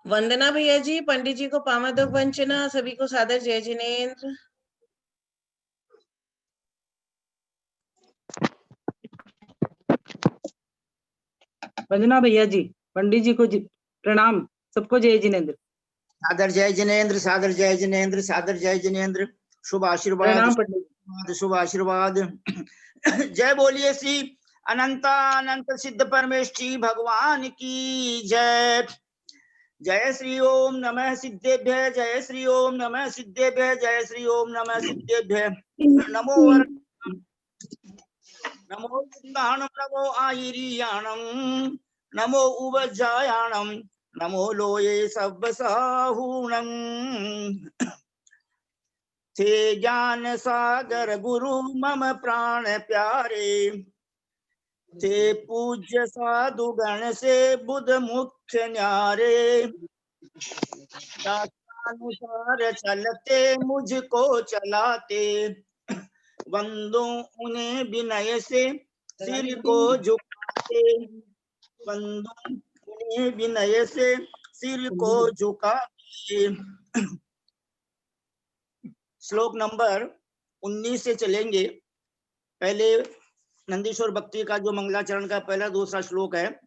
वंदना भैया जी, पंडित जी को पामादक वंचना, सभी को सादर जय जिनेन्द्र। वंदना भैया जी, पंडित जी को प्रणाम, सबको जय जिनेन्द्र। सादर जय जिनेन्द्र, सादर जय जिनेन्द्र, सादर जय जिनेन्द्र। शुभ आशीर्वाद, प्रणाम पंडित, शुभ आशीर्वाद। जय बोलिए श्री अनंत सिद्ध परमेष्ठी भगवान की जय। जय श्री ओम नमः सिद्धेभ्य, जय श्री ओम नमः सिद्धेभ्य, जय श्री ओम नमः सिद्धेभ्य। नमो नमो युक्ताणं, नमो आयिरियाणं, नमो उवज्जायाणं, नमो लोये सब्बसाहूणं। थे ज्ञान सागर गुरु मम प्राण प्यारे, थे पूज्य साधु गण से बुध मुख्य न्यारे। शास्त्रानुसार चलते मुझको चलाते, वंदो उन्हें विनय से सिर को झुकाते, वंदो उन्हें विनय से सिर को झुकाते। श्लोक नंबर 19 से चलेंगे। पहले नंदीश्वर भक्ति का जो मंगलाचरण का पहला दूसरा श्लोक है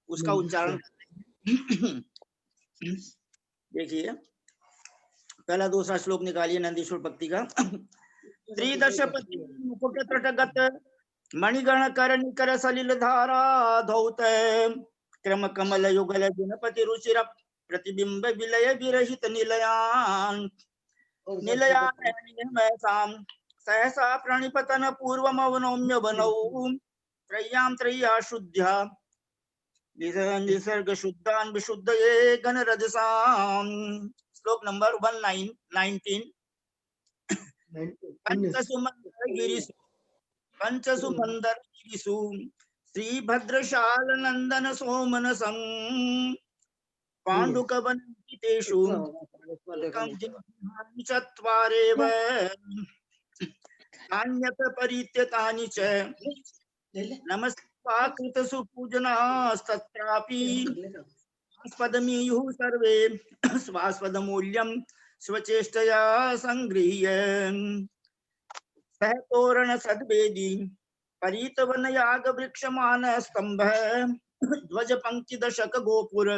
उसका उच्चारण देखिए। पहला दूसरा श्लोक निकालिए नंदीश्वर भक्ति का। त्रिदशपति मुकुट त्रटगत, मणिगण कर निकर सलिल धारा धौत, क्रम कमल युगल गुणपति रुचिर, प्रतिबिंब विलय विरहित निलयान निलयान सहसा प्रणिपतन पूर्वमवनौम्य बनौ, त्रय्यां त्रय्या शुद्ध्या निसर्ग शुद्धान विशुद्धये गण रजसाम। श्लोक नंबर 19। पंचसुमंदर गिरिसु श्री भद्रशाल नंदन सोमनसं, पांडुक वनितेषु चत्वारेव, नान्यत परित्यतानि च नमस्कृतसु पूजनास्तत्रापि, आस्पदमीयुः सर्वे स्वास्पदमूल्यं स्वचेष्टया संगृह्य। सहतोरण सद्वेदी परितवन याग वृक्षमान स्तंभ, ध्वज पंक्ति दशक गोपुर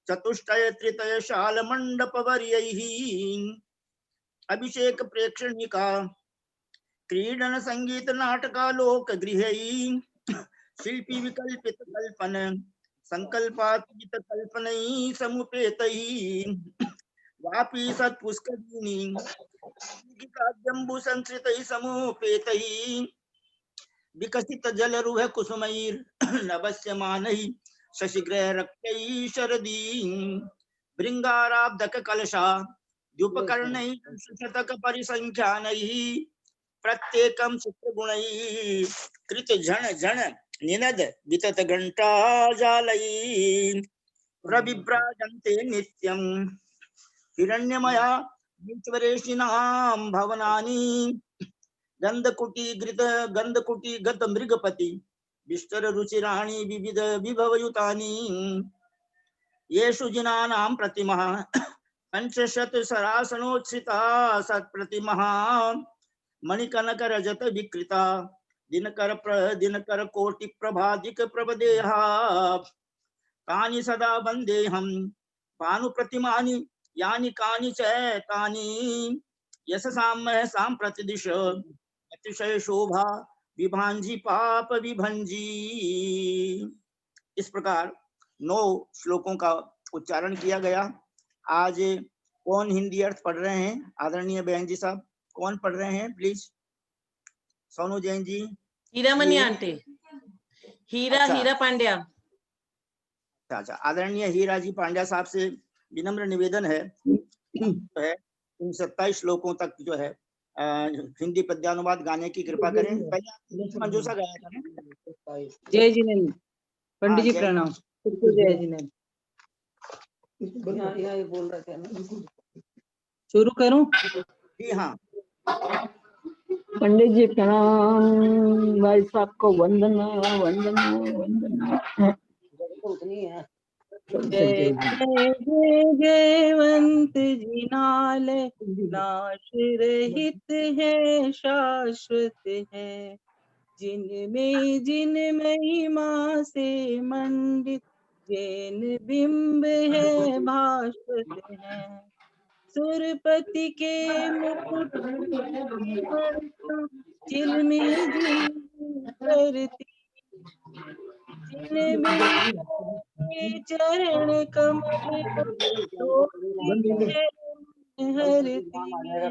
चतुष्टय त्रितय शाल मंडप वर्यैः, अभिषेक प्रेक्षणिका क्रीडन संगीत नाटकालोक गृहैः, शिल्पी विकल्पित कल्पन संकल्पातीत कल्पनैः समुपेतैः, वापी सत्पुष्करिणी जम्बू संश्रितैः समुपेतैः, विकसित जलरुह कुसुमैर् नवस्यमानैः शशिग्रह रक्तैः शरदी, भृंगाराब्धक कलशा द्युपकर्णैः शतक परिसंख्यानैः, प्रत्येकं चित्रगुणैः कृत झण झण निनद वितत घंटा जालैः, प्रविभ्राजन्ते नित्यं हिरण्यमया ईश्वरेशिनां भवनानि, गंधकुटी गत मृगपति विस्तर रुचिराणि विविध विभवयुतानि, येषु जिनानां प्रतिमः पंचशत सरासनोत्सिता सत्प्रतिमः, मणिकनक रजत विकृता दिनकर कोटि प्रभादिक प्रभदेहा, तानि सदा वन्देऽहं भानु प्रतिमानि, यानि कानि च तानि यशसां सांप्रतिदिश, अतिशय शोभा विभांजी पाप विभंजी। इस प्रकार 9 श्लोकों का उच्चारण किया गया। आज कौन हिंदी अर्थ पढ़ रहे हैं? आदरणीय बहन जी साहब कौन पढ़ रहे हैं? प्लीज सोनू जैन जी। हीरामणि आंटी, हीरा पांड्या। अच्छा, आदरणीय हीरा जी पांड्या साहब से विनम्र निवेदन है इन 27 श्लोकों तक जो है हिंदी पद्यानुवाद गाने की कृपा करें। पहले मंजूषा गाया था ना। जय जिनेन्द्र पंडित जी, प्रणाम, सबको जय जिनेन्द्र। बोल रहे थे ना, शुरू करूं? जी हाँ। पंडित जी प्रणाम, भाई साहब को वंदना वंदना वंदना। जय जय जय जयवंत जिनालय, नाश रहित है शाश्वत है। जिनमें जिन महिमा से मंडित, जैन बिंब है भास्वत है। सुरपति के मुकुट चिलमी झिलमिल करती, जिनमें के चरण कमल धोती है हरती है।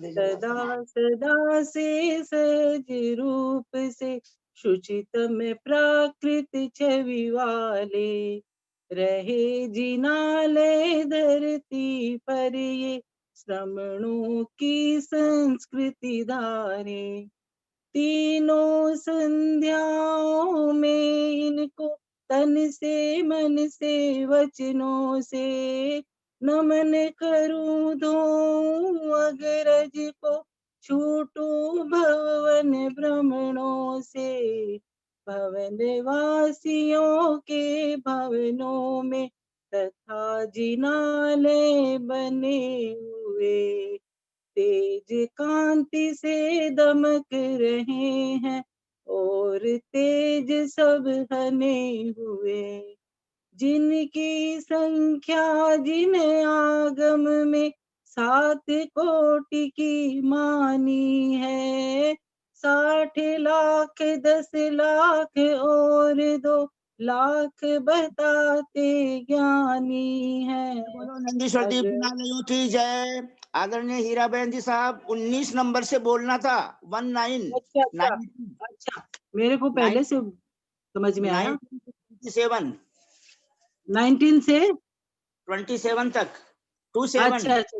सदा सदा से सज रूप से, शुचितम प्राकृत छवि वाले, रहे जिनालय धरती पर ये, श्रमणों की संस्कृति धारे। तीनों संध्याओं में इनको तन से मन से वचनों से नमन करूं धोऊं अग्रज को, छूटूं भवन भ्रमणों से। भवन वासियों के भवनों में तथा जिनालय बने हुए, तेज कांति से दमक रहे हैं और तेज सब हने हुए। जिनकी संख्या जिन आगम में 7 कोटि की मानी है, 60 लाख 10 लाख और 2 लाख बताते ज्ञानी है। बोलो नंदीश्वर दीप नालयों की जय। आदरणीय हीराबेन जी साहब 19 नंबर से बोलना था। 19 अच्छा अच्छा अच्छा, मेरे को पहले से समझ में आया। 1927 19 से 27 तक 27। अच्छा अच्छा,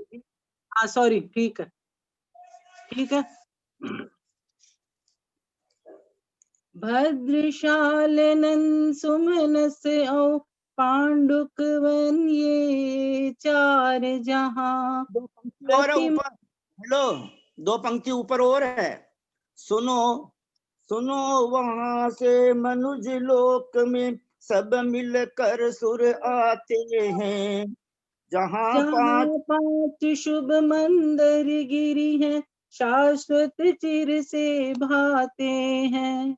हाँ सॉरी, ठीक है ठीक है। भद्रशालन सुमनस औ पांडुक वन ये 4 जहां। दो पंक्ति और है ऊपर। हेलो, 2 पंक्ति ऊपर और है। सुनो सुनो वहां से मनुज लोक में सब मिलकर सुर आते हैं, जहां 5 शुभ मंदिर गिरी है, शाश्वत चिर से भाते हैं।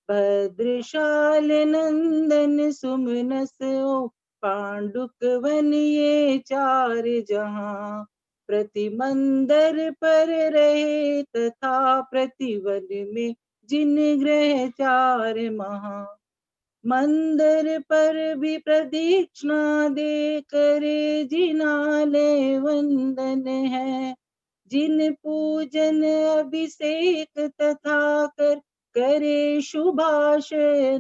भद्रशाल नंदन सुमनस ओ पांडुक वन ये 4 जहां। प्रति मंदिर पर रहे तथा प्रतिवन में जिन ग्रह 4 महा। मंदिर पर भी प्रदक्षिणा दे करे जिनालय वंदन है। जिन पूजन अभिषेक तथा करे शुभाश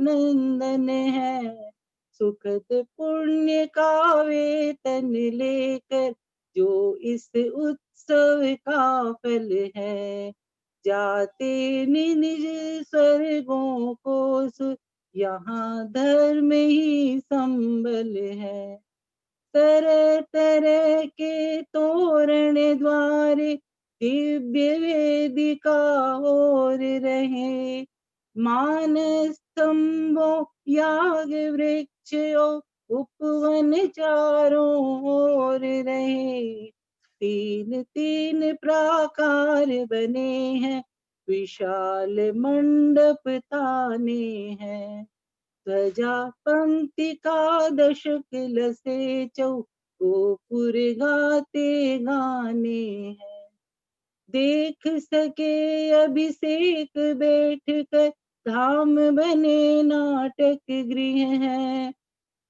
नंदन है। सुखद पुण्य का वेतन लेकर जो इस उत्सव का फल है, जाते निज स्वर्गों को यहाँ धर्म ही संबल है। तरह तरह के तोरण द्वारे दिव्य वेदिका और रहे। मान स्तंभों याग वृक्ष उपवन चारों ओर रहे। 3 प्राकार बने हैं, विशाल मंडप ताने हैं। ध्वजा पंक्ति का दशक से गोपुर गाते गाने हैं। देख सके अभिषेक बैठ कर धाम बने नाटक गृह है।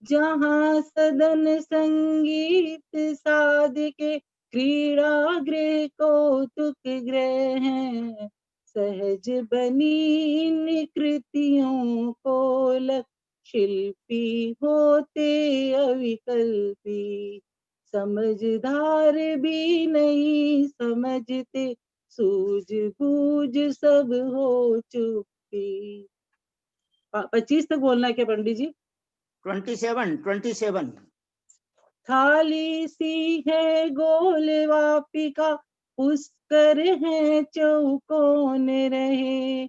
जहाँ सदन संगीत साधिके क्रीड़ा गृह कौतुक गृह है। सहज बनी इन कृतियों को लख शिल्पी होते अविकल्पी। समझदार भी नहीं समझते, सूझबूझ सब हो चुकी। 25 तक बोलना है क्या पंडित जी? 27। थाली सी है गोल वापिका, पुष्कर है चौकोन रहे।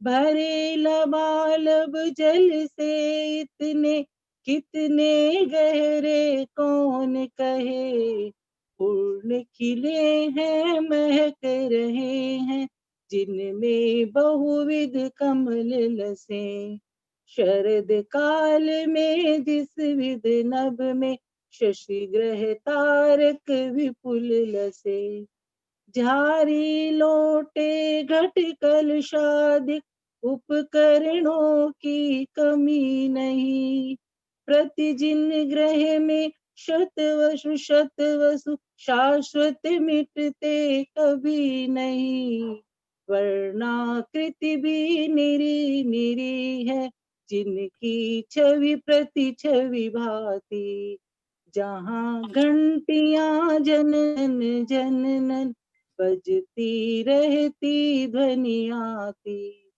भरे लबालब जल से इतने कितने गहरे कौन कहे, पूर्ण खिले हैं महक रहे हैं, जिनमें बहुविध कमल लसे। शरद काल में जिस विध नभ में, शशि ग्रह तारक विपुल लसे। झारी लोटे घट कलशादि, उपकरणों की कमी नहीं। प्रति जिन ग्रह में शतवसु शतवसु, शाश्वत मिटते कभी नहीं। वर्णाकृति भी निरी निरी है, जिनकी छवि प्रति छवि भांति। जहाँ घंटियां जनन जनन, बजती रहती ध्वनि आती।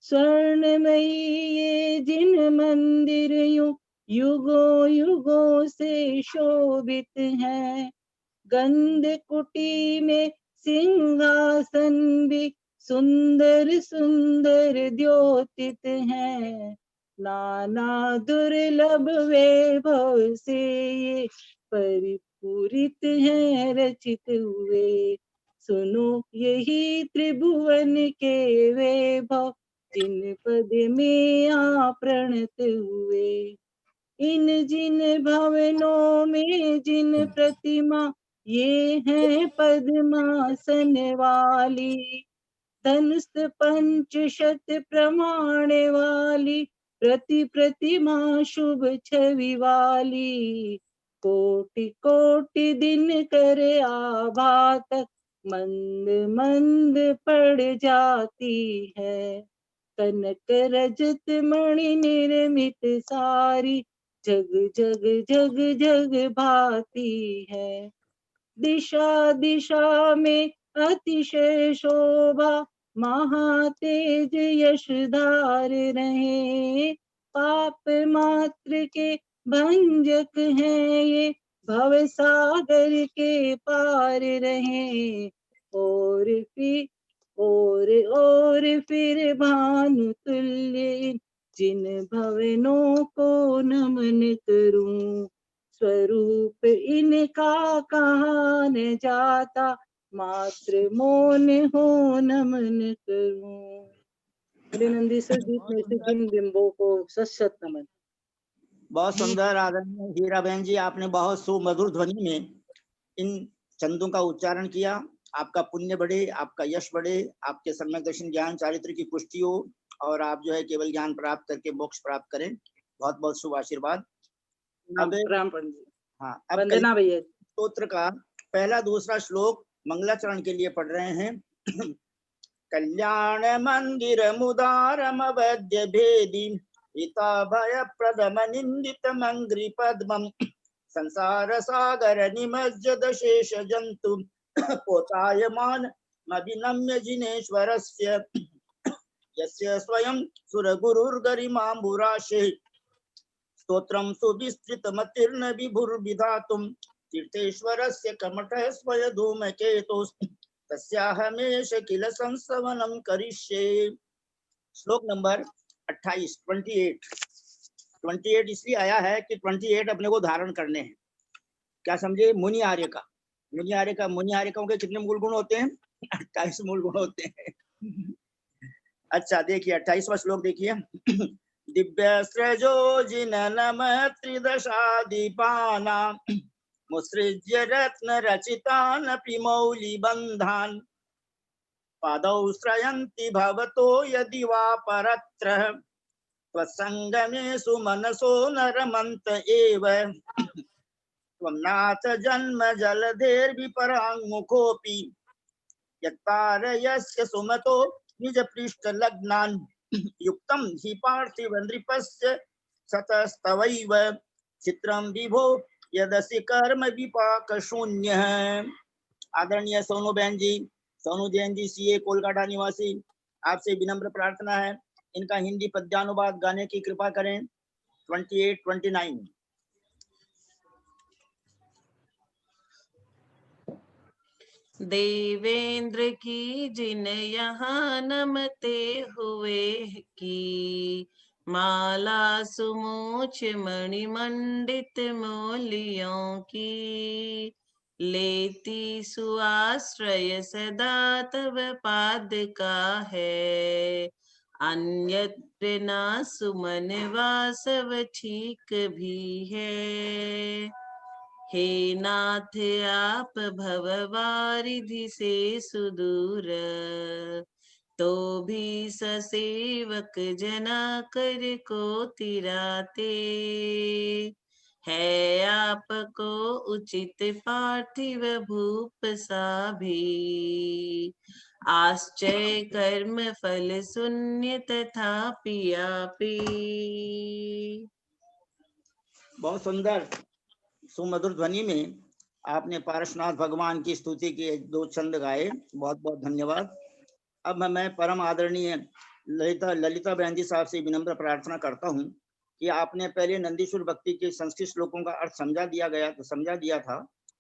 स्वर्णमयी ये जिन मंदिर यूं युगों युगों से शोभित हैं, गंध कुटी में सिंहासन भी सुंदर सुंदर द्योतित हैं। नाना दुर्लभ वैभव से ये परिपूरित हैं रचित हुए। सुनो यही त्रिभुवन के वैभव, जिन पद में आ प्रणत हुए। इन जिन भवनों में जिन प्रतिमा, ये हैं पद्मासन वाली। धनुष पंचशत प्रमाण वाली, प्रति प्रतिमा शुभ छवि वाली। कोटि कोटि दिन कर आभा तक, मंद मंद पड़ जाती है। कनक रजत मणि निर्मित सारी, जग जग जग जग भाती है। दिशा दिशा में अतिशय शोभा, महातेज यशधार रहे। पाप मात्र के भंजक हैं ये, भव सागर के पार रहे। और फिर भानु तुल्य, जिन भवनों को नमन करूं। स्वरूप इनका कहा न जाता, मात्र मौन हो नमन करूं। नंदीश्वर दीप में से जिन बिंबों को सशत नमन। बहुत सुंदर आदरणीय हीरा बहन जी, आपने बहुत सुमधुर ध्वनि में इन चंदों का उच्चारण किया। आपका पुण्य बढ़े, आपका यश बढ़े, आपके सम्यक दर्शन ज्ञान चारित्र की पुष्टि हो, और आप जो है केवल ज्ञान प्राप्त करके मोक्ष प्राप्त करें। बहुत बहुत शुभ आशीर्वाद। अब राम पंडित जी। हाँ, अब वंदना भैया। स्तोत्र का पहला दूसरा श्लोक मंगलाचरण के लिए पढ़ रहे हैं। कल्याण मंदिर मुदारमवद्य भेदी, हिता भय प्रदम निंदित मंग्रि पद्मम। संसार सागर निमज्जद शेष जंतु, पोतायमान अभिनम्य जिनेश्वरस्य। यस्य स्वयं सुरगुरुर्गरिमाम्बुराशे, स्तोत्रं सुविस्तृतमतिर्न विभुर्विधातुं। तीर्थेश्वरस्य कमठः स्वय धूमकेतु, तस्याहमेष किल संसवनं करिष्ये। श्लोक नंबर 28 28 इसलिए आया है कि 28 अपने को धारण करने हैं। क्या समझे? मुनि आर्य का मुनि आर्यकों के कितने मूल गुण होते हैं? 28 मूल गुण होते हैं। अच्छा देखिए 28वां श्लोक देखिए। दिव्य सृजो जिननम त्रिदशादीपाना, मुसृज्य रत्न रचितान मौलि बंधान। पादौ श्रयन्ति भवतो यदि वा परत्र, त्वत्संगमेषु मनसो न रमन्त एव। त्वं नाथ जन्म जलधेर्विपराङ्मुखोऽपि, यत्तारयस्य सुमतो निज पृष्ठ लग्नान्। युक्तं हि पार्थिव नृपस्य सतस्तवैव, चित्रं विभो यदसि कर्म विपाक शून्यः। आदरणीय सोनू बहन जी, सोनू जैन जी, सीए कोलकाता निवासी, आपसे विनम्र प्रार्थना है, इनका हिंदी पद्यानुवाद गाने की कृपा करें। 28-29। देवेंद्र की जिन यहाँ नमते हुए की, माला सुमोच मणिमंडित मोलियों की, लेती सुआश्रय सदा तव पाद का है। अन्यत्र ना सुमन वासव ठीक भी है। हे नाथ आप भववारिधि से सुदूर, तो भी ससेवक जना कर को तिराते। है आपको उचित पार्थिव भूप सा भी, आश्चर्य कर्म फल शून्य तथा पियापी। बहुत सुंदर सुमधुर ध्वनि में आपने पार्श्वनाथ भगवान की स्तुति के 2 छंद गाए, बहुत बहुत धन्यवाद। अब मैं परम आदरणीय ललिता बहन जी साहब से विनम्र प्रार्थना करता हूं कि आपने पहले नंदीश्वर भक्ति के संस्कृत श्लोकों का अर्थ समझा दिया था,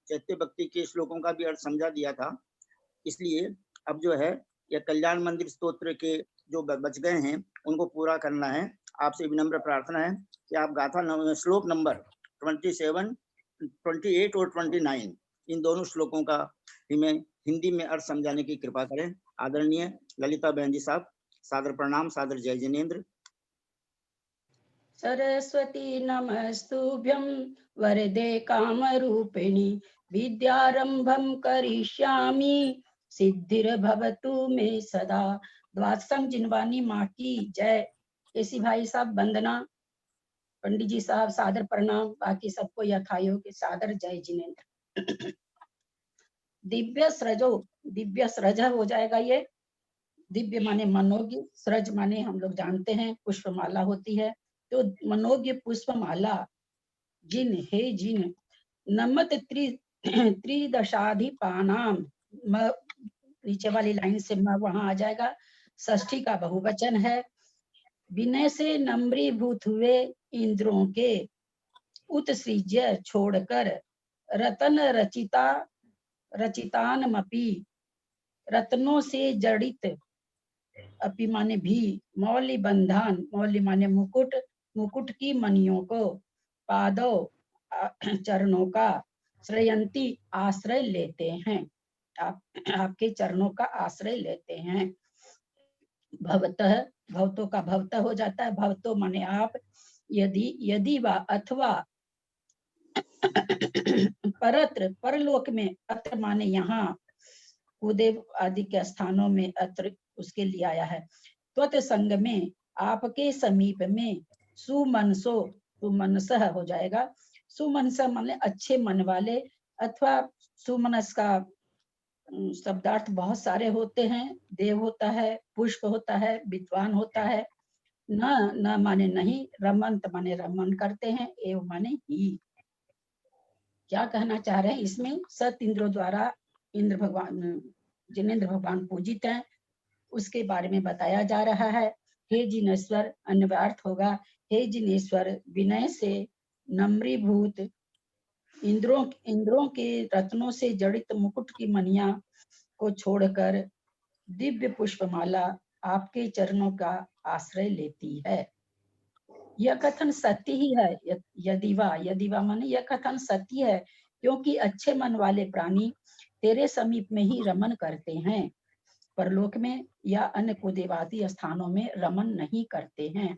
चैत्य भक्ति के श्लोकों का भी अर्थ समझा दिया था। इसलिए अब जो है यह कल्याण मंदिर स्तोत्र के जो बच गए हैं उनको पूरा करना है। आपसे विनम्र प्रार्थना है कि आप गाथा श्लोक नंबर 27, 28 और 29 इन दोनों श्लोकों का हमें हिंदी में अर्थ समझाने की कृपा करें। आदरणीय ललिता बहन जी साहब, सादर प्रणाम, सादर जय जिनेन्द्र। सरस्वती नमस्तुभ्यं वरदे कामरूपिणी, विद्यारंभं करिष्यामि सिद्धिर्भवतु मे सदा। द्वादशं जिनवानी माँ की जय। केसी भाई साहब वंदना, पंडित जी साहब सादर प्रणाम, बाकी सबको यथायोग के सादर जय जिनेन्द्र। दिव्य सृज हो जाएगा ये। दिव्य माने मनोज्ञ, सृज माने हम लोग जानते हैं पुष्पमाला होती है, तो मनोज्ञ पुष्पमाला जिन हे जिन नमत त्रिदशाधिपानाम, नीचे वाली लाइन से वहां आ जाएगा। षष्ठी का बहुवचन है। विनय से नम्रीभूत हुए इंद्रों के, उत्सृज्य छोड़कर रतन रचितानमपि, रत्नों से जड़ित, अपि माने भी, मौलि बंधन, मौलि माने मुकुट, मुकुट की मणियों को, पादों चरणों का, श्रयंती आश्रय लेते हैं, आपके चरणों का आश्रय लेते हैं। भवतः, भवतों का भवतः हो जाता है, भवतो माने आप, यदि वा अथवा, परत्र परलोक में, अत्र माने यहाँ, कुदेव आदि के स्थानों में अत्र उसके लिए आया है। त्वत संग में, आपके समीप में, सुमनसो, सुमनसह हो जाएगा। सुमनस माने अच्छे मन वाले, अथवा सुमनस का शब्दार्थ बहुत सारे होते हैं। देव होता है, पुष्प होता है, विद्वान होता है। न माने नहीं, रमंत माने रमन करते हैं, एव माने ही। क्या कहना चाह रहे हैं इसमें? सत इंद्रों द्वारा इंद्र भगवान, जिनेन्द्र भगवान पूजित हैं, उसके बारे में बताया जा रहा है। हे जिनेश्वर, अन्वयार्थ होगा, हे जिनेश्वर, विनय से नम्रीभूत इंद्रों के रत्नों से जड़ित मुकुट की मणियां को छोड़कर दिव्य पुष्पमाला आपके चरणों का आश्रय लेती है। यह कथन सत्य ही है। यदिवा माने यह कथन सत्य है, क्योंकि अच्छे मन वाले प्राणी तेरे समीप में ही रमन करते हैं, परलोक में या अन्य कुदेवादी स्थानों में रमन नहीं करते हैं।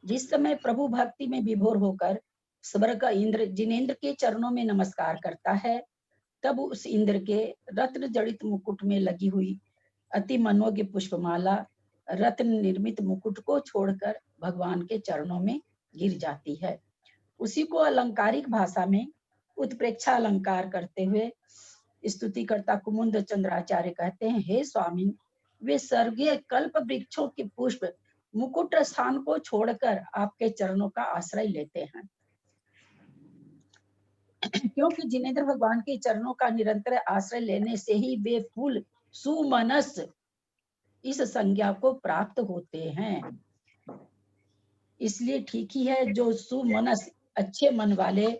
जिस समय प्रभु भक्ति में विभोर होकर स्वर्ग का इंद्र जिनेन्द्र के चरणों में नमस्कार करता है, तब उस इंद्र के रत्न जड़ित मुकुट में लगी हुई अति मनोज्ञ पुष्पमाला रत्न निर्मित मुकुट को छोड़कर भगवान के चरणों में गिर जाती है। उसी को अलंकारिक भाषा में उत्प्रेक्षा अलंकार करते हुए स्तुतिकर्ता कुमुद चंद्राचार्य कहते हैं, हे स्वामी, वे स्वर्गीय कल्प वृक्षों के पुष्प मुकुट स्थान को छोड़कर आपके चरणों का आश्रय लेते हैं, क्योंकि जिनेन्द्र भगवान के चरणों का निरंतर आश्रय लेने से ही वे फूल सुमनस इस संज्ञा को प्राप्त होते हैं। इसलिए ठीक ही है, जो सुमनस अच्छे मन वाले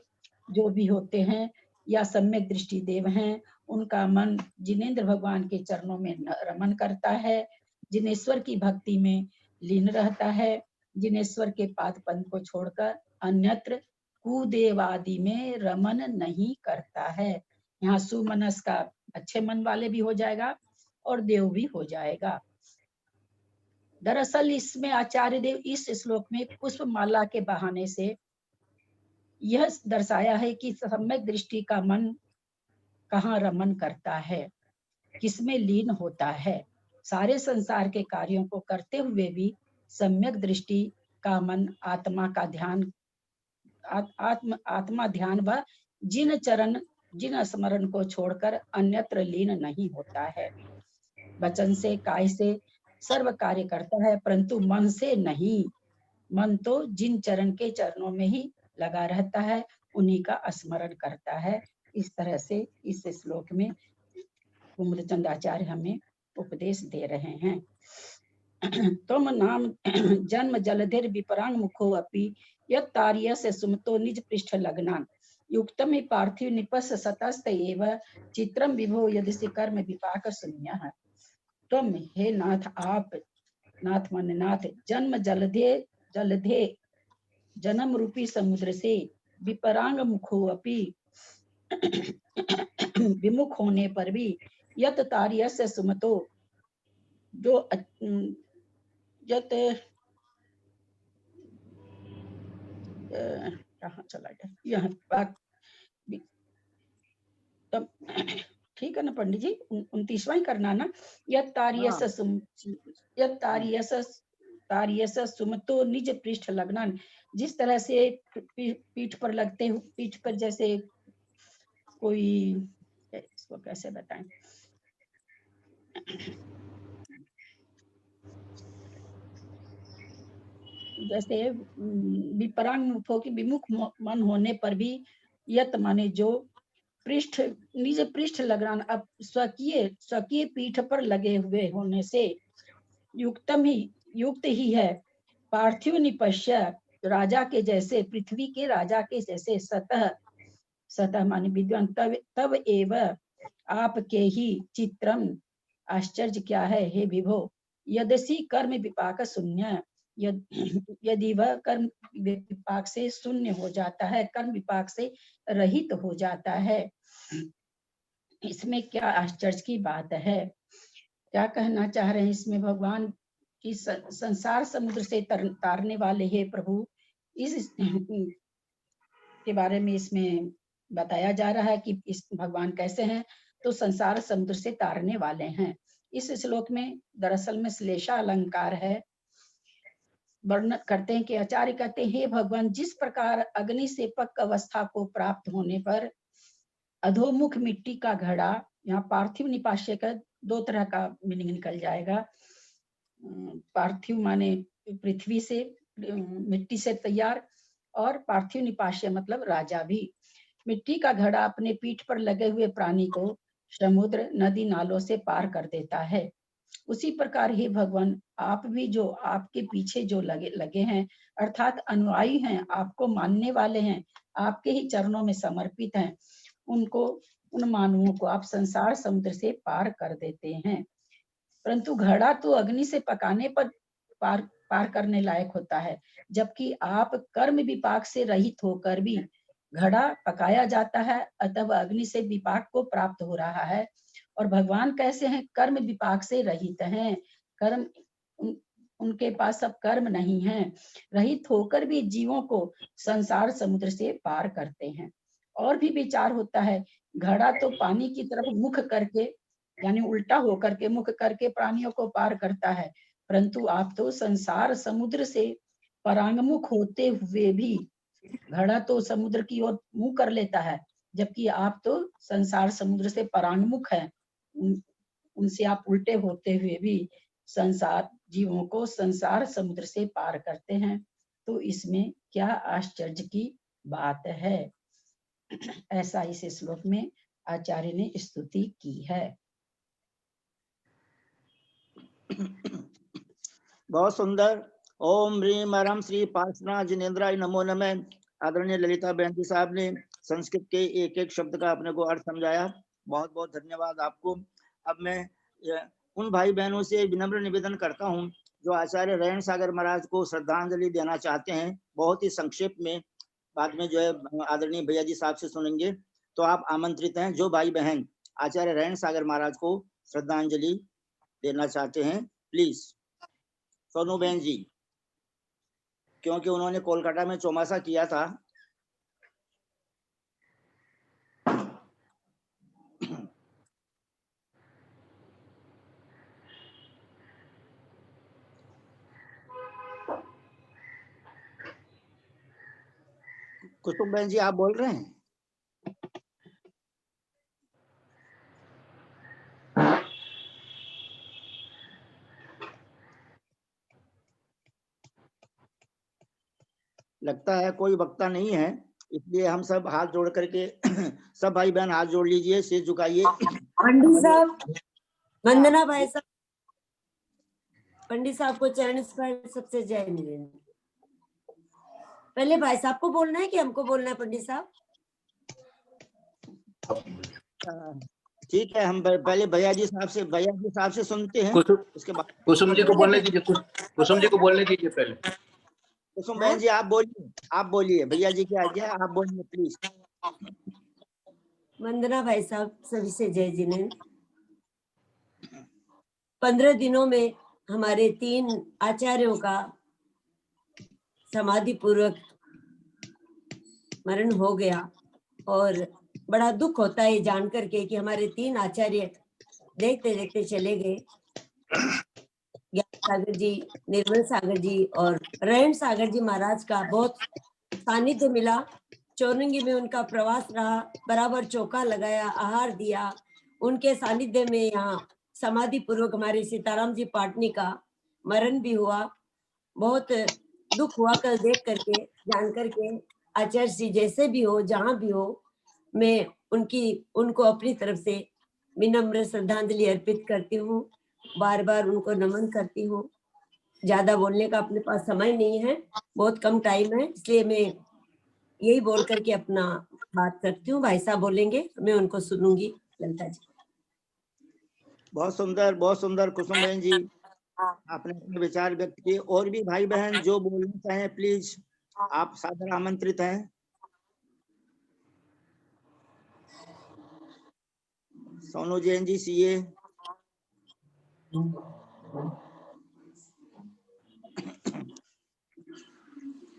जो भी होते हैं या सम्यक दृष्टि देव हैं, उनका मन जिनेन्द्र भगवान के चरणों में रमन करता है, जिनेश्वर की भक्ति में लीन रहता है, जिनेश्वर के पाद पंथ को छोड़कर अन्यत्र कुदेवादि में रमन नहीं करता है। यहाँ सुमनस का अच्छे मन वाले भी हो जाएगा और देव भी हो जाएगा। दरअसल इसमें आचार्य देव इस श्लोक में पुष्पमाला के बहाने से यह दर्शाया है कि सम्यक दृष्टि का मन कहाँ रमन करता है, किसमें लीन होता है। सारे संसार के कार्यों को करते हुए भी सम्यक दृष्टि का मन आत्मा का ध्यान आत्मा ध्यान व जिन स्मरण को छोड़कर अन्यत्र लीन नहीं होता है। वचन से काय से सर्व कार्य करता है परंतु मन से नहीं। मन तो जिन चरण के चरणों में ही लगा रहता है, उन्हीं का स्मरण करता है। इस तरह से इस श्लोक में कुमुदचंद आचार्य हमें उपदेश दे रहे हैं। तुम नाम जन्म जलधिर विपरांग मुखो अपि यत्तार्य से सुमतो निज पृष्ठ लग्नान युक्तम ही पार्थिव निपस सतस्त एव चित्रम विभो यदि कर्म विपाक शून्य। तुम हे नाथ, आप नाथ मन नाथ, जन्म जलधे जन्म रूपी समुद्र से विपरांग मुखो अपि विमुख होने पर भी यत तार्य से सुमतो जो यत कहाँ चला गया यहाँ तब ठीक है ना पंडित जी, 29वां ही करना ना। यत तार्यस सुमतो निज पृष्ठ लग्नान, जिस तरह से पीठ पर लगते हुए, पीठ पर जैसे कोई, इसको कैसे बताएं, जैसे विपरांग मुखों की विमुख मन होने पर भी यत माने जो पृष्ठ निज पृष्ठ लगना, अब स्वकीय पीठ पर लगे हुए होने से युक्त ही है। पार्थिव निपश्य, राजा के जैसे, पृथ्वी के राजा के जैसे, सतह माने विद्वान, तब एव आपके ही चित्रम, आश्चर्य क्या है हे विभो, यदि कर्म विपाक शून्य, यदि वह कर्म विपाक से शून्य हो जाता है, कर्म विपाक से रहित हो जाता है, इसमें क्या आश्चर्य की बात है। क्या कहना चाह रहे हैं इसमें भगवान की संसार समुद्र से तारने वाले हे प्रभु, इस के बारे में इसमें बताया जा रहा है कि इस भगवान कैसे हैं, तो संसार समुद्र से तारने वाले हैं। इस श्लोक में दरअसल में श्लेषा अलंकार है। वर्णन करते हैं कि आचार्य कहते हैं, हे भगवान, जिस प्रकार अग्नि से पक्क अवस्था को प्राप्त होने पर अधोमुख मिट्टी का घड़ा, यहाँ पार्थिव निपाश्य का दो तरह का मीनिंग निकल जाएगा। पार्थिव माने पृथ्वी से, मिट्टी से तैयार, और पार्थिव निपाश्य मतलब राजा भी। मिट्टी का घड़ा अपने पीठ पर लगे हुए प्राणी को समुद्र, नदी, नालों से पार कर देता है। उसी प्रकार ही भगवान, आप भी जो आपके पीछे जो लगे हैं, अर्थात अनुयायी हैं, आपको मानने वाले हैं, आपके ही चरणों में समर्पित हैं, उन मानवों को आप संसार समुद्र से पार कर देते हैं। परंतु घड़ा तो अग्नि से पकाने पर पार करने लायक होता है, जबकि आप कर्म विपाक से रहित होकर भी घड़ा पकाया जाता है, अतः वह अग्नि से विपाक को प्राप्त हो रहा है। और भगवान कैसे हैं? कर्म विपाक से रहित हैं, कर्म उनके पास अब कर्म नहीं है, रहित होकर भी जीवों को संसार समुद्र से पार करते हैं। और भी विचार होता है, घड़ा तो पानी की तरफ मुख करके, यानी उल्टा होकर के, मुख करके प्राणियों को पार करता है, परंतु आप तो संसार समुद्र से परांगमुख होते हुए भी, घड़ा तो समुद्र की ओर मुंह कर लेता है, जबकि आप तो संसार समुद्र से परांगमुख हैं, उनसे आप उल्टे होते हुए भी संसार जीवों को संसार समुद्र से पार करते हैं। तो इसमें क्या आश्चर्य की बात है। ऐसा इस श्लोक में आचार्य ने स्तुति की है। बहुत सुंदर। ओम ह्रीम हरम श्री पार्श्वनाथ जिनेन्द्राय नमो नमः। आदरणीय ललिता बहन जी साहब ने संस्कृत के एक एक शब्द का अपने को अर्थ समझाया, बहुत बहुत धन्यवाद आपको। अब मैं उन भाई बहनों से विनम्र निवेदन करता हूं जो आचार्य रेण सागर महाराज को श्रद्धांजलि देना चाहते हैं, बहुत ही संक्षेप में, बाद में जो है आदरणीय भैया जी साहब से सुनेंगे, तो आप आमंत्रित हैं। जो भाई बहन आचार्य रेण सागर महाराज को श्रद्धांजलि देना चाहते हैं, प्लीज। सोनू बहन जी, क्योंकि उन्होंने कोलकाता में चौमासा किया था। कुसुम बहन जी, आप बोल रहे हैं? लगता है कोई वक्ता नहीं है, इसलिए हम सब हाथ जोड़ करके सब भाई बहन हाथ जोड़ लीजिए, सिर झुकाइए। पंडित साहब, वंदना भाई साहब, पंडित साहब को चरण स्पर्श सबसे जय मिलेंगे। पहले भाई साहब को बोलना है कि हमको बोलना है पंडित साहब? ठीक है, हम पहले भैया जी साहब से सुनते हैं, उसके बाद कुसुम जी को बोलने दीजिए। कुसुम जी को बोलने दीजिए पहले। कुसुम बहन जी आप बोलिए, भैया जी की आज्ञा है, आप बोलिए प्लीज। वंदना भाई साहब, सभी से जय जिनेन्द्र। 15 दिनों में हमारे 3 आचार्यों का समाधि पूर्वक मरण हो गया और बड़ा दुख होता है जान करके कि हमारे 3 आचार्य देखते देखते चले गए। ज्ञान सागर जी, निर्मल सागर जी और रेण सागर जी महाराज का बहुत सानिध्य मिला। चौरंगी में उनका प्रवास रहा, बराबर चौका लगाया, आहार दिया। उनके सानिध्य में यहाँ समाधि पूर्वक हमारे सीताराम जी पाटनी का मरण भी हुआ। बहुत दुख हुआ कल देख करके, जान करके। आचार्य जी जैसे भी हो, जहाँ भी हो, मैं उनको अपनी तरफ से विनम्र श्रद्धांजलि अर्पित करती हूँ। बार बार उनको नमन करती हूँ। ज्यादा बोलने का अपने पास समय नहीं है, बहुत कम टाइम है, इसलिए मैं यही बोल करके अपना बात करती हूँ। भाई साहब बोलेंगे, मैं उनको सुनूंगी। ललिता जी, बहुत सुंदर कुसुम बहन जी, आपने अपने विचार व्यक्त किए। और भी भाई बहन जो बोलना चाहें, प्लीज आप सादर आमंत्रित हैं। सोनू जैन जी, सीए।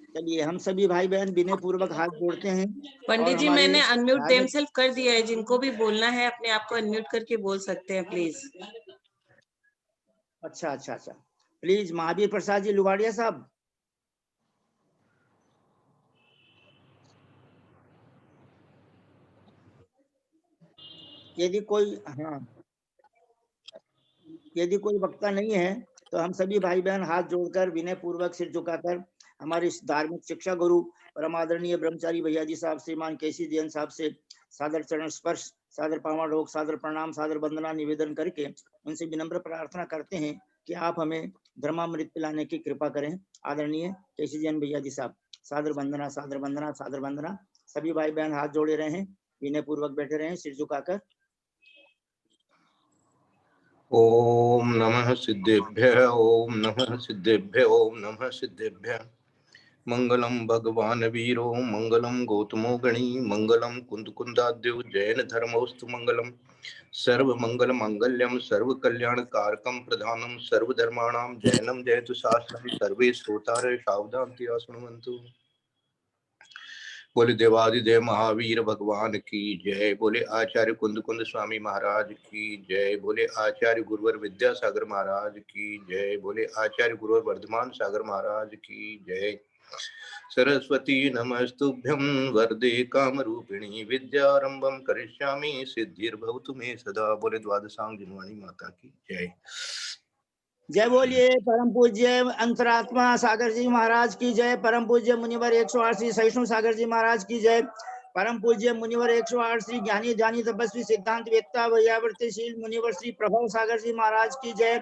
चलिए, हम सभी भाई बहन विनय पूर्वक हाथ जोड़ते हैं। पंडित जी, हमारे मैंने अनम्यूट धार्मिक- देमसेल्फ कर दिया है। जिनको भी बोलना है अपने आप को अनम्यूट करके बोल सकते हैं, प्लीज। अच्छा, प्लीज महावीर प्रसाद जी लुवाड़िया साहब। यदि कोई वक्ता नहीं है, तो हम सभी भाई बहन हाथ जोड़कर विनय पूर्वक सिर झुकाकर हमारे धार्मिक शिक्षा गुरु परम आदरणीय ब्रह्मचारी भैया जी साहब, श्रीमान केसी जैन साहब से सादर चरण स्पर्श, सादर पावन सादर प्रणाम, सादर वंदना निवेदन करके उनसे विनम्र प्रार्थना करते हैं कि आप हमें धर्मामृत पिलाने की कृपा करें। आदरणीय केसी जैन भैया जी साहब, सादर वंदना, सादर वंदना, सादर वंदना। सभी भाई बहन हाथ जोड़े रहे, विनय पूर्वक बैठे रहे सिर झुकाकर। ओम नमः सिद्धेभ्य, ओम नमः सिद्धेभ्य, ओम नमः सिद्धेभ्य। मंगलम भगवान वीरो, मंगलम गौतमो गणी, मंगलम कुंदकुंदाद्यो जैन धर्मोस्तु मंगलम। सर्व मंगल मंगल्यम सर्व कल्याण कारकम प्रधानम सर्वधर्माणां जैनम जयतु शास्त्रम। सर्वे श्रोतारे सावधानतया शृण्वन्तु। बोले देवादिदेव महावीर भगवान की जय। बोले आचार्य कुंद कुंद स्वामी महाराज की जय। बोले आचार्य गुरुवर विद्यासागर महाराज की जय। बोले आचार्य गुरुवर वर्धमान सागर महाराज की जय। सरस्वती नमस्तुभ्यं वरदे कामरूपिणी, विद्यारंभं करिष्यामि सिद्धिर्भवतु मे सदा। बोले द्वादशांग जिनवाणी माता की जय। जय बोलिए परम पूज्य अंतरात्मा सागर जी महाराज की जय। परम पूज्य मुनिवर 108 श्री सहिष्णु सागर जी महाराज की जय। परम पूज्य मुनिवर 108 श्री ज्ञानी ध्यानी तपस्वी सिद्धांत वेत्ता वैयावर्तशील मुनिवर श्री प्रभव सागर जी महाराज की जय।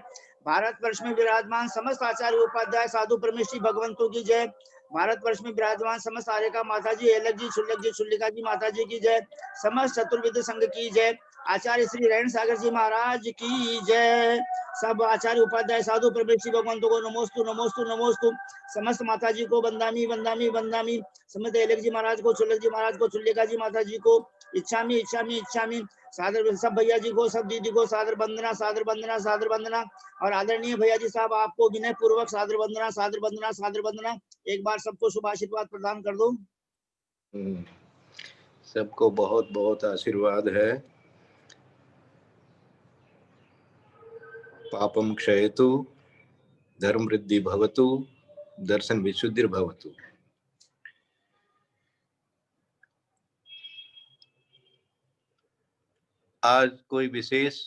भारतवर्ष में विराजमान समस्त आचार्य उपाध्याय साधु परमेश्वरी भगवंतों की जय। भारतवर्ष में विराजमान समस्त आर्यका माता जी, एलक जी, छुल्लक जी, छुल्लिका जी माता जी की जय। समस्त चतुर्विद संघ की जय। आचार्य श्री रेण सागर जी महाराज की जय। सब आचार्य उपाध्याय साधु प्रवेशी भगवंतों को नमोस्तु नमोस्तु नमोस्तु। समस्त माता जी को बंदामी बंदामी बंदामी। समस्त एलेख जी महाराज को, चुल्लक जी महाराज को, चुल्लिका जी माता जी को इच्छामी इच्छामी इच्छामी। सादर सब भैया जी को, सब दीदी को सादर वंदना सादर वंदना सादर वंदना। और आदरणीय भैया जी साहब आपको विनय पूर्वक सादर वंदना सादर वंदना सादर वंदना। एक बार सबको शुभ आशीर्वाद प्रदान कर दो। सबको बहुत बहुत आशीर्वाद है। पापम क्षयतु, धर्म वृद्धि भवतु, दर्शन विशुद्धिर भवतु। आज कोई विशेष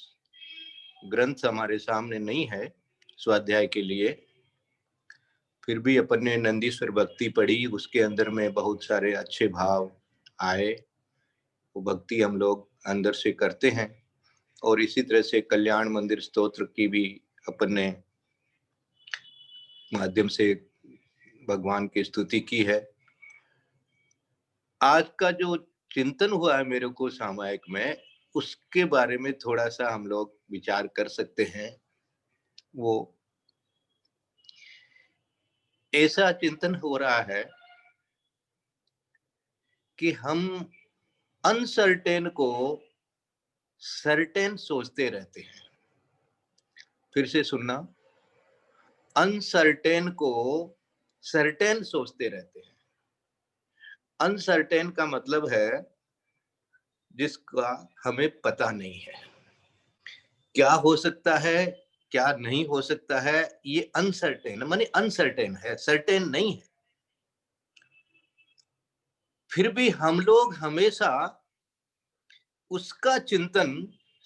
ग्रंथ हमारे सामने नहीं है स्वाध्याय के लिए, फिर भी अपन ने नंदीश्वर भक्ति पढ़ी, उसके अंदर में बहुत सारे अच्छे भाव आए। वो भक्ति हम लोग अंदर से करते हैं। और इसी तरह से कल्याण मंदिर स्तोत्र की भी अपन ने माध्यम से भगवान की स्तुति की है। आज का जो चिंतन हुआ है मेरे को सामायिक में, उसके बारे में थोड़ा सा हम लोग विचार कर सकते हैं। वो ऐसा चिंतन हो रहा है कि हम अनसर्टेन को सर्टेन सोचते रहते हैं। फिर से सुनना, अनसर्टेन को सर्टेन सोचते रहते हैं। अनसर्टेन का मतलब है जिसका हमें पता नहीं है, क्या हो सकता है क्या नहीं हो सकता है, ये अनसर्टेन माने अनसर्टेन है, सर्टेन नहीं है। फिर भी हम लोग हमेशा उसका चिंतन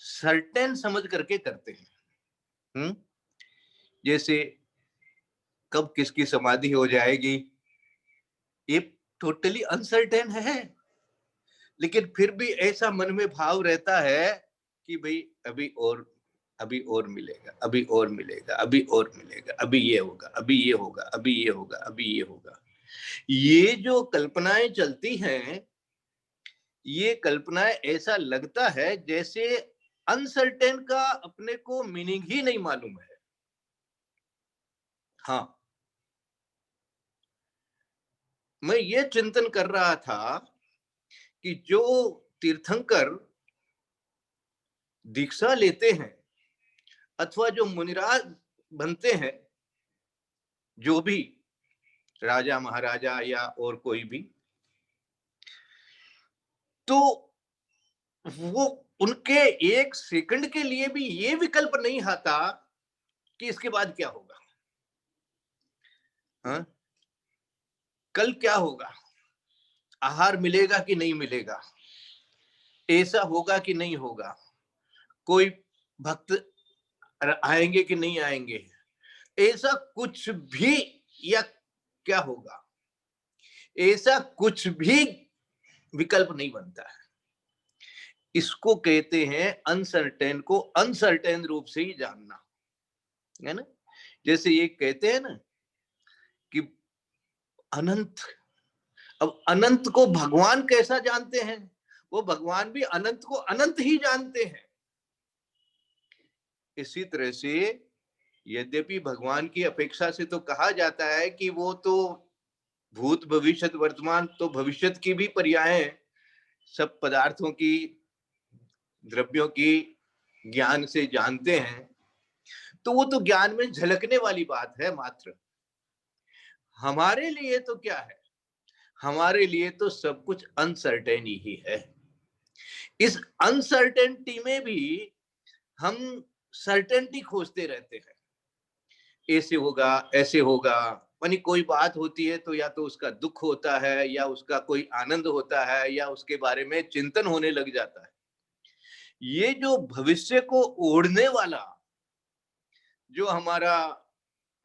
सर्टेन समझ करके करते हैं। जैसे कब किसकी समाधि हो जाएगी, ये टोटली अनसर्टेन है, लेकिन फिर भी ऐसा मन में भाव रहता है कि भाई अभी और मिलेगा, अभी और मिलेगा, अभी और मिलेगा, अभी ये होगा, अभी ये होगा, अभी ये होगा, अभी ये होगा। ये जो कल्पनाएं चलती हैं, ये कल्पनाएं ऐसा लगता है जैसे अनसर्टेन का अपने को मीनिंग ही नहीं मालूम है। हाँ, मैं ये चिंतन कर रहा था कि जो तीर्थंकर दीक्षा लेते हैं अथवा जो मुनिराज बनते हैं, जो भी राजा महाराजा या और कोई भी, तो वो उनके एक सेकंड के लिए भी ये विकल्प नहीं आता कि इसके बाद क्या होगा, हाँ? कल क्या होगा, आहार मिलेगा कि नहीं मिलेगा, ऐसा होगा कि नहीं होगा, कोई भक्त आएंगे कि नहीं आएंगे, ऐसा कुछ भी, या क्या होगा, ऐसा कुछ भी विकल्प नहीं बनता है। इसको कहते हैं अनसर्टेन को अनसर्टेन रूप से ही जानना, है ना। जैसे ये कहते हैं ना कि अनंत, अब अनंत को भगवान कैसा जानते हैं, वो भगवान भी अनंत को अनंत ही जानते हैं। इसी तरह से यद्यपि भगवान की अपेक्षा से तो कहा जाता है कि वो तो भूत भविष्य वर्तमान तो भविष्य की भी पर्याय है, सब पदार्थों की द्रव्यों की ज्ञान से जानते हैं, तो वो तो ज्ञान में झलकने वाली बात है मात्र। हमारे लिए तो क्या है, हमारे लिए तो सब कुछ अनसर्टेन ही है। इस अनसर्टेनिटी में भी हम सर्टेनिटी खोजते रहते हैं, ऐसे होगा ऐसे होगा। मानी कोई बात होती है तो या तो उसका दुख होता है या उसका कोई आनंद होता है या उसके बारे में चिंतन होने लग जाता है। ये जो भविष्य को ओढ़ने वाला, जो हमारा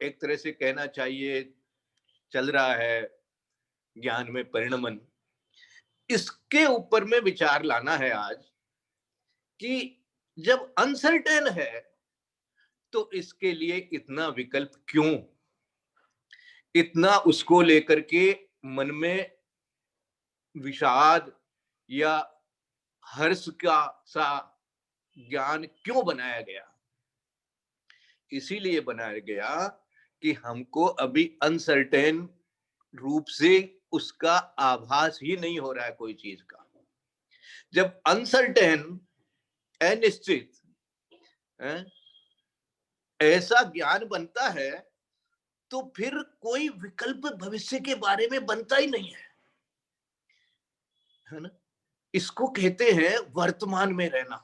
एक तरह से कहना चाहिए चल रहा है ज्ञान में परिणमन, इसके ऊपर में विचार लाना है आज कि जब अनसर्टेन है तो इसके लिए इतना विकल्प क्यों, इतना उसको लेकर के मन में विषाद या हर्ष का सा ज्ञान क्यों बनाया गया। इसीलिए बनाया गया कि हमको अभी अनसर्टेन रूप से उसका आभास ही नहीं हो रहा है कोई चीज का। जब अनसर्टेन, अनिश्चित ऐसा ज्ञान बनता है तो फिर कोई विकल्प भविष्य के बारे में बनता ही नहीं है ना। इसको कहते हैं वर्तमान में रहना।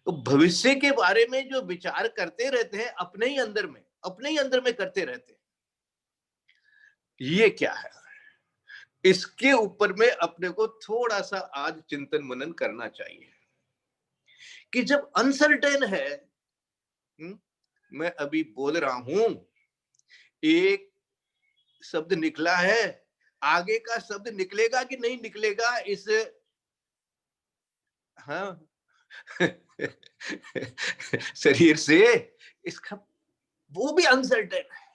तो भविष्य के बारे में जो विचार करते रहते हैं अपने ही अंदर में करते रहते हैं, ये क्या है? इसके ऊपर में अपने को थोड़ा सा आज चिंतन मनन करना चाहिए कि जब अनसर्टेन है, मैं अभी बोल रहा हूं, एक शब्द निकला है, आगे का शब्द निकलेगा कि नहीं निकलेगा इस शरीर से, इसका वो भी अनसर्टेन है।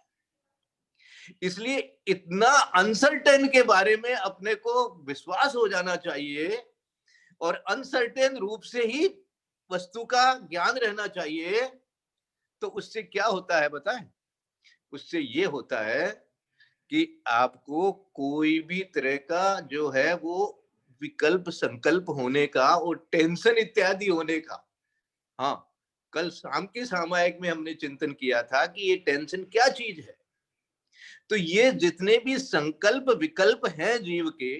इसलिए इतना अनसर्टेन के बारे में अपने को विश्वास हो जाना चाहिए और अनसर्टेन रूप से ही वस्तु का ज्ञान रहना चाहिए। तो उससे क्या होता है बताएं? उससे ये होता है कि आपको कोई भी तरह का जो है वो विकल्प संकल्प होने का और टेंशन इत्यादि होने का, हाँ, कल शाम के सामायिक में हमने चिंतन किया था कि ये टेंशन क्या चीज है। तो ये जितने भी संकल्प विकल्प हैं जीव के,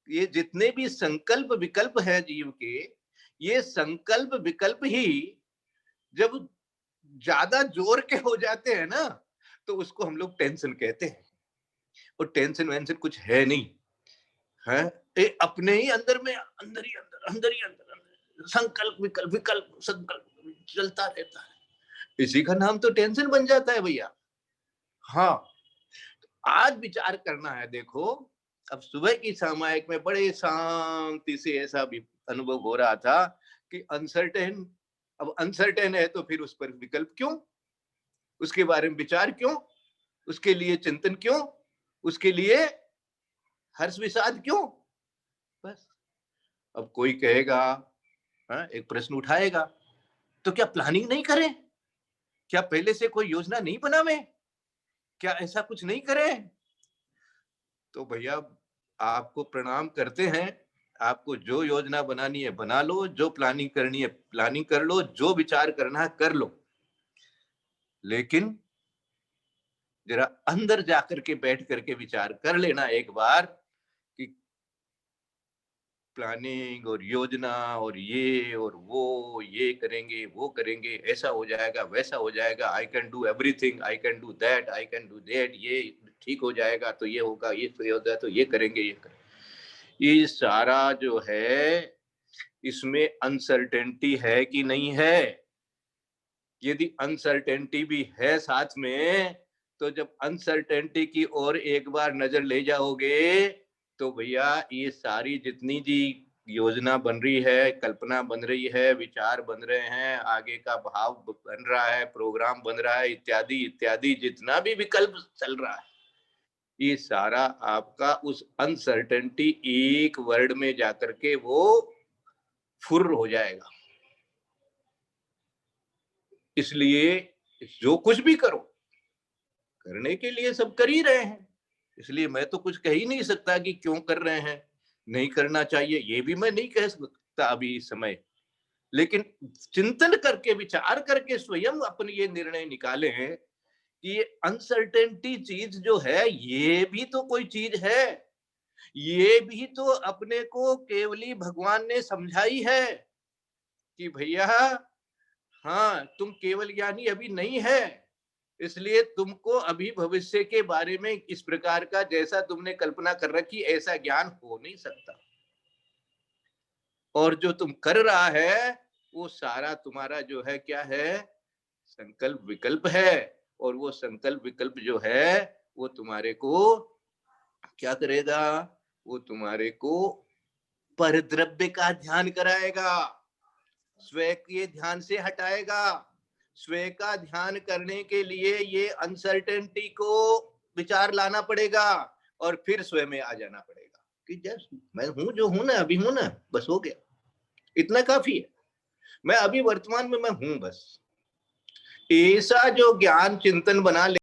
ये जितने भी संकल्प विकल्प हैं जीव के, ये संकल्प विकल्प ही जब ज्यादा जोर के हो जाते हैं ना तो उसको हम लोग टेंशन कहते हैं। और टेंशन वेंशन कुछ है नहीं है, ये अपने ही अंदर में अंदर ही अंदर संकल्प विकल्प संकल्प चलता रहता है। इसी का नाम तो टेंशन बन जाता है भैया। हाँ, आज विचार करना है। देखो, अब सुबह की सामायिक में बड़े शांति से ऐसा भी अनुभव हो रहा था कि अनसर्टेन, अब अनसर्टेन है तो फिर उस पर विकल्प क्यों, उसके बारे में विचार क्यों, उसके लिए चिंतन क्यों, उसके लिए हर्ष विषाद क्यों? बस अब कोई कहेगा, एक प्रश्न उठाएगा, तो क्या प्लानिंग नहीं करें? क्या पहले से कोई योजना नहीं बनावे? क्या ऐसा कुछ नहीं करें? तो भैया आपको प्रणाम करते हैं। आपको जो योजना बनानी है बना लो, जो प्लानिंग करनी है प्लानिंग कर लो, जो विचार करना है कर लो, लेकिन जरा अंदर जाकर के बैठ करके विचार कर लेना एक बार कि प्लानिंग और योजना और ये और वो, ये करेंगे वो करेंगे, ऐसा हो जाएगा वैसा हो जाएगा, I can do everything, I can do that, I can do that, ये ठीक हो जाएगा तो ये होगा, ये तो होता है तो ये करेंगे, ये करेंगे। ये सारा जो है इसमें अनसर्टेनिटी है कि नहीं है? यदि अनसर्टेनिटी भी है साथ में, तो जब अनसर्टेनिटी की ओर एक बार नजर ले जाओगे तो भैया ये सारी जितनी जी योजना बन रही है, कल्पना बन रही है, विचार बन रहे हैं, आगे का भाव बन रहा है, प्रोग्राम बन रहा है, इत्यादि इत्यादि, जितना भी विकल्प चल रहा है, ये सारा आपका उस अनसर्टेनिटी एक वर्ड में जाकर के वो फुर्र हो जाएगा। इसलिए जो कुछ भी करो, करने के लिए सब कर ही रहे हैं, इसलिए मैं तो कुछ कह ही नहीं सकता कि क्यों कर रहे हैं, नहीं करना चाहिए, ये भी मैं नहीं कह सकता अभी इस समय। लेकिन चिंतन करके विचार करके स्वयं अपने ये निर्णय निकाले हैं कि ये अनसर्टेनिटी चीज जो है ये भी तो कोई चीज है, ये भी तो अपने को केवली भगवान ने समझाई है कि भैया हाँ, तुम केवल ज्ञानी अभी नहीं है, इसलिए तुमको अभी भविष्य के बारे में इस प्रकार का जैसा तुमने कल्पना कर रखी ऐसा ज्ञान हो नहीं सकता। और जो तुम कर रहा है वो सारा तुम्हारा जो है क्या है, संकल्प विकल्प है। और वो संकल्प विकल्प जो है वो तुम्हारे को क्या करेगा, वो तुम्हारे को परद्रव्य का ध्यान कराएगा, स्वयं के ध्यान से हटाएगा। स्वयं का ध्यान करने के लिए ये अनसर्टेनिटी को विचार लाना पड़ेगा और फिर स्वयं में आ जाना पड़ेगा कि जस्ट मैं हूं जो हूं ना, अभी हूं ना, बस हो गया, इतना काफी है। मैं अभी वर्तमान में मैं हूं बस, ऐसा जो ज्ञान चिंतन बना ले